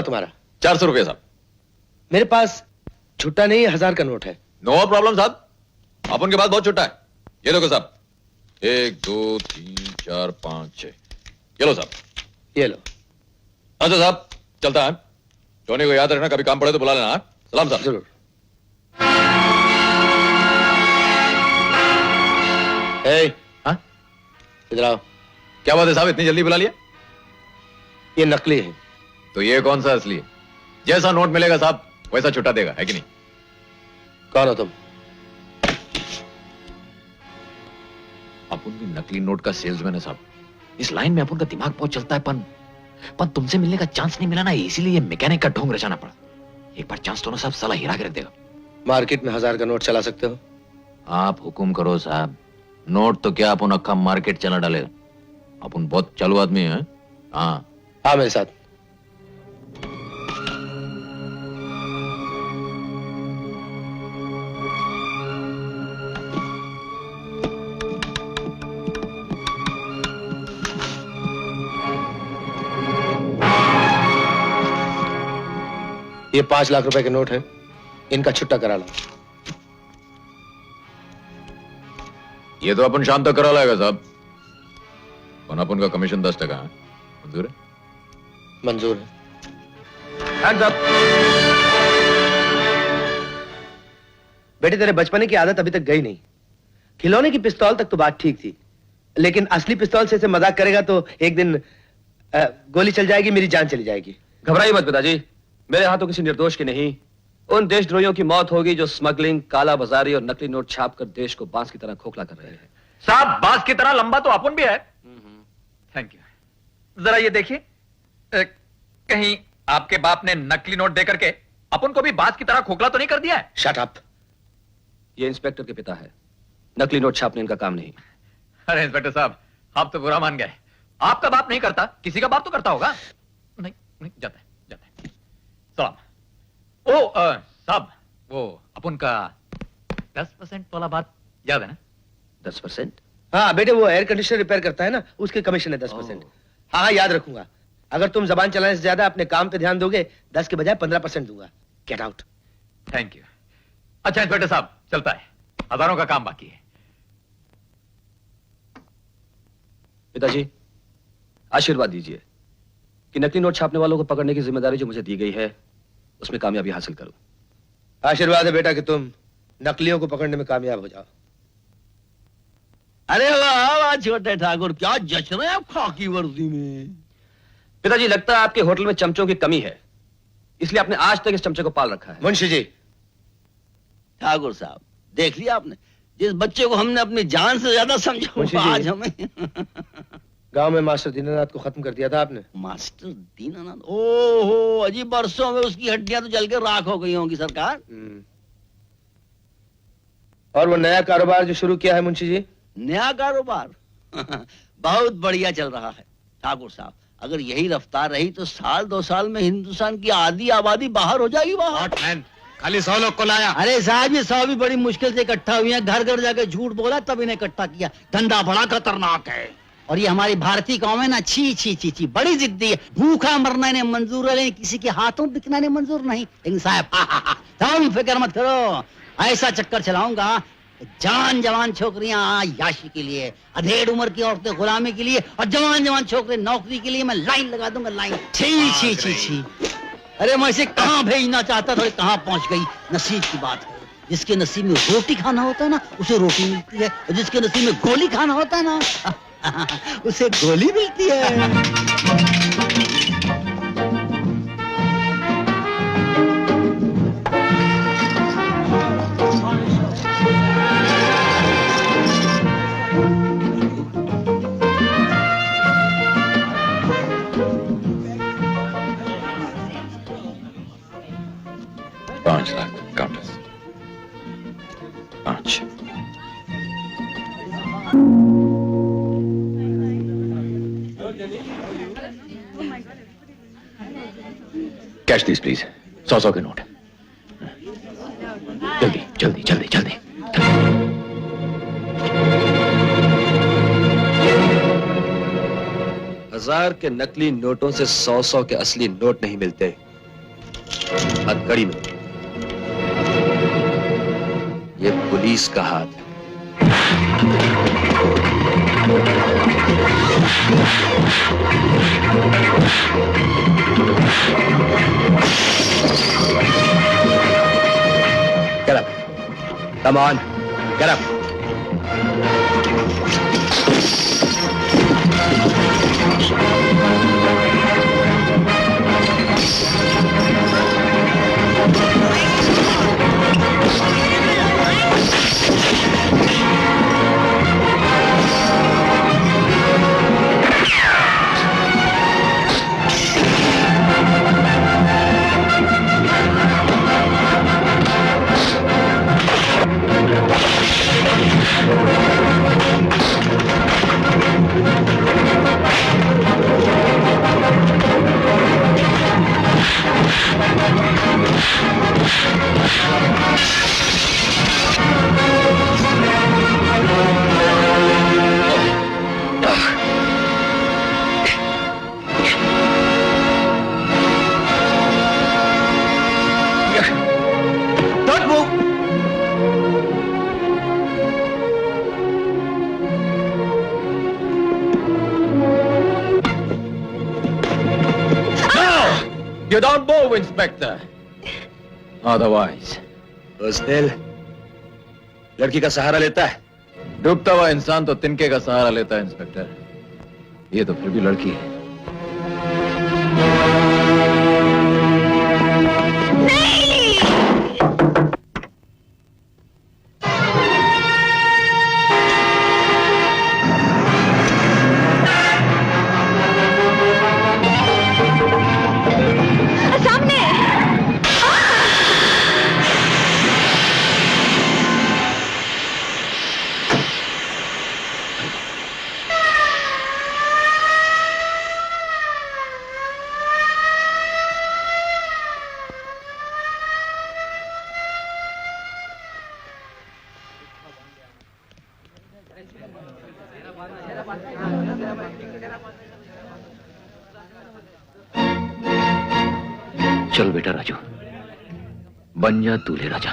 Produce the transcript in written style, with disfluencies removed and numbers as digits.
तुम्हारा 400 रुपये साहब। मेरे पास छुट्टा नहीं, 1000 का नोट है। नो प्रॉब्लम साहब, अपन के पास बहुत छुट्टा है। ये देखो साहब, 1 2 3 4 5 6, ये लो साहब। ये लो। अच्छा साहब, चलता है। टोनी को याद रखना, कभी काम पड़े तो बुला लेना। हाँ? सलाम साहब। जरूर। हाँ? इधर आओ। क्या बात है साहब, इतनी जल्दी बुला लिया? ये नकली है। तो ये कौन सा असली है? जैसा नोट मिलेगा साहब वैसा छुट्टा देगा, है कि नहीं? कौन हो तुम? अपन भी नकली नोट का सेल्समैन है साहब। इस लाइन में अपन का दिमाग बहुत चलता है, पर तुमसे मिलने का चांस नहीं मिला ना, इसीलिए मैकेनिक का ढोंग रचाना पड़ा। एक बार चांस तो ना साहब, साला हिरा के रख देगा। मार्केट में 1000 का नोट चला सकते हो? आप हुकुम करो साहब। नोट तो क्या अपन अक्का मार्केट चला डालेगा। अपन बहुत चालू आदमी है। हाँ हाँ, मेरे साथ। ये 5 लाख रुपए के नोट है, इनका छुट्टा करा लो। ये तो अपन शाम तक करा लाएगा साहब। अपन का कमीशन 10% है। मंजूर है? मंजूर है। Hands up. बेटे, तेरे बचपने की आदत अभी तक गई नहीं। खिलौने की पिस्तौल तक तो बात ठीक थी, लेकिन असली पिस्तौल से मजाक करेगा तो एक दिन गोली चल जाएगी, मेरी जान चली जाएगी। घबराइए मत पिताजी, मेरे हाथों किसी निर्दोष की नहीं। उन देशद्रोहियों की मौत होगी जो स्मगलिंग, काला बाजारी और नकली नोट छापकर देश को बांस की तरह खोखला कर रहे हैं। साहब, बांस की तरह लंबा तो अपन भी है। Thank you. जरा ये देखिए, कहीं आपके बाप ने नकली नोट देकर के अपन को भी बांस की तरह खोखला तो नहीं कर दिया है? Shut up. ये इंस्पेक्टर के पिता है, नकली नोट छापने इनका काम नहीं। अरे इंस्पेक्टर साहब, आप तो बुरा मान गए। आपका बाप नहीं करता, किसी का बाप तो करता होगा। नहीं नहीं, जाता है जाता है। सलाम। ओ साहब, वो अपन का 10% वाला बात याद है ना? 10%? हाँ बेटे, वो एयर कंडीशनर रिपेयर करता है ना, उसके कमीशन है 10%। हाँ हाँ, याद रखूंगा। अगर तुम जबान चलाने से ज्यादा अपने काम पे ध्यान दोगे, 10 के बजाय 15% दूंगा। Get out. Thank you. अच्छा इंस्पेक्टर साहब, चलता है, हजारों का काम बाकी है। पिताजी, आशीर्वाद दीजिए कि नकली नोट छापने वालों को पकड़ने की जिम्मेदारी जो मुझे दी गई है उसमें कामयाबी हासिल करूं। आशीर्वाद है बेटा कि तुम नकलियों को पकड़ने में कामयाब हो जाओ। अरे वाह वाह छोटे ठाकुर, क्या जश्न है आप खाकी वर्दी में। पिताजी, लगता है आपके होटल में चमचों की कमी है, इसलिए आपने आज तक इस चमचे को पाल रखा है। मुंशी जी। ठाकुर साहब, देख लिया आपने, जिस बच्चे को हमने अपनी जान से ज्यादा समझा मुंशी वो जी। आज हमें गांव में मास्टर दीनानाथ को खत्म कर दिया था आपने। मास्टर दीनानाथ, ओहो, अजी बरसों में उसकी हड्डियां तो जल के राख हो गई होंगी सरकार। और वो नया कारोबार जो शुरू किया है मुंशी जी? नया कारोबार बहुत बढ़िया चल रहा है ठाकुर साहब। अगर यही रफ्तार रही तो 1-2 साल में हिंदुस्तान की आधी आबादी बाहर हो जाएगी। बाहर खाली 100 लोग को लाया। अरे साहब, ये 100 भी बड़ी मुश्किल से इकट्ठा हुई हैं। घर घर जाके झूठ बोला तब इन्हें इकट्ठा किया। धंधा बड़ा खतरनाक है। और ये हमारी भारतीय कौम है ना, छी छी छी छी, बड़ी जिद्दी है। भूखा मरना इन्हें मंजूर है, लेकिन किसी के हाथों बिकना इन्हें मंजूर नहीं। लेकिन साहब तुम फिक्र मत करो, ऐसा चक्कर चलाऊंगा, जान जवान छोकरियां याशी के लिए, अधेड़ उम्र की औरतें गुलामी के लिए, और जवान जवान छोकरे नौकरी के लिए मैं लाइन लगा दूंगा, लाइन। छी छी छी छी। अरे मैं इसे कहाँ भेजना चाहता था, कहाँ पहुंच गई। नसीब की बात है, जिसके नसीब में रोटी खाना होता है ना, उसे रोटी मिलती है, और जिसके नसीब में गोली खाना होता है ना उसे गोली मिलती है। Cash these please. 100 के नोट। जल्दी जल्दी जल्दी जल्दी। 1000 के नकली नोटों से 100 के असली नोट नहीं मिलते। हथकड़ी में ये पुलिस का हाथ है। Get up. Come on. Get up. Don't move. No! You don't move, Inspector. Otherwise, Hostel, लड़की का सहारा लेता है। डूबता हुआ इंसान तो तिनके का सहारा लेता है, इंस्पेक्टर। ये तो फिर भी लड़की है। सामने चल बेटा राजू, बन जा दूल्हे राजा।